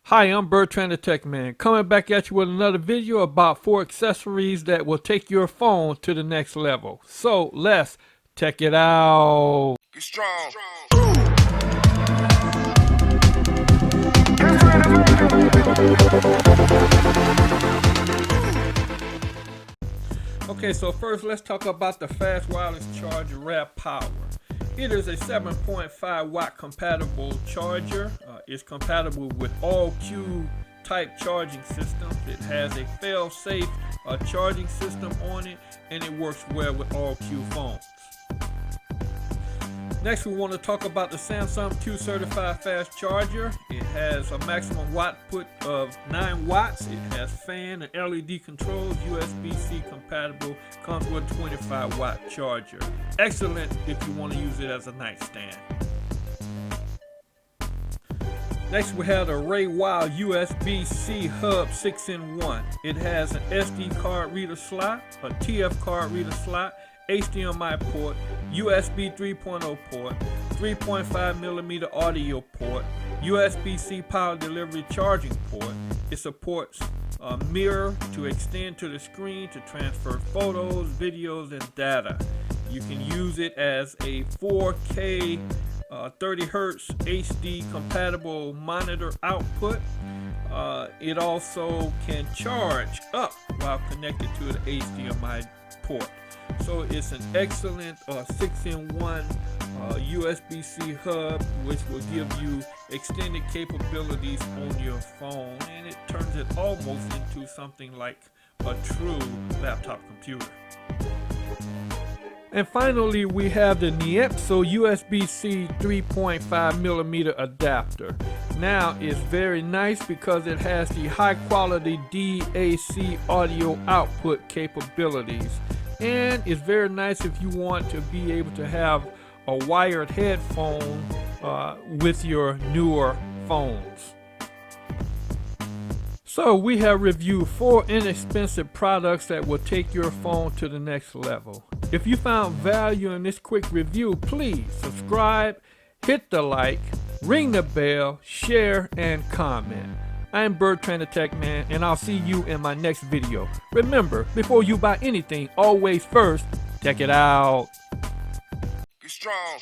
Hi, I'm Bertrand the Tech Man, coming back at you with another video about 4 accessories that will take your phone to the next level. So let's check it out. Get strong. Okay, so first let's talk about the fast wireless charger Ravpower. It is a 7.5 watt compatible charger. It's compatible with all Q type charging systems. It has a fail-safe charging system on it, and it works well with all Q phones. Next, we want to talk about the Samsung Q certified fast charger. It has a maximum watt put of 9 watts. It has fan and LED controls, USB C compatible, comes with a 25 watt charger. Excellent if you want to use it as a nightstand. Next, we have the RAYROW USB C Hub 6-in-1. It has an SD card reader slot, a TF card reader slot, HDMI port, USB 3.0 port, 3.5mm audio port, USB-C power delivery charging port. It supports a mirror to extend to the screen to transfer photos, videos, and data. You can use it as a 4K 30Hz HD compatible monitor output. It also can charge up while connected to the HDMI port. So it's an excellent 6-in-1 USB-C hub, which will give you extended capabilities on your phone, and it turns it almost into something like a true laptop computer. And finally, we have the Headphone USB-C 3.5mm adapter. Now it's very nice because it has the high quality DAC audio output capabilities. And it's very nice if you want to be able to have a wired headphone with your newer phones. So we have reviewed 4 inexpensive products that will take your phone to the next level. If you found value in this quick review, please subscribe, hit the like, ring the bell, share, and comment. I'm Bertrand the Tech Man, and I'll see you in my next video. Remember, before you buy anything, always first, check it out. Get strong.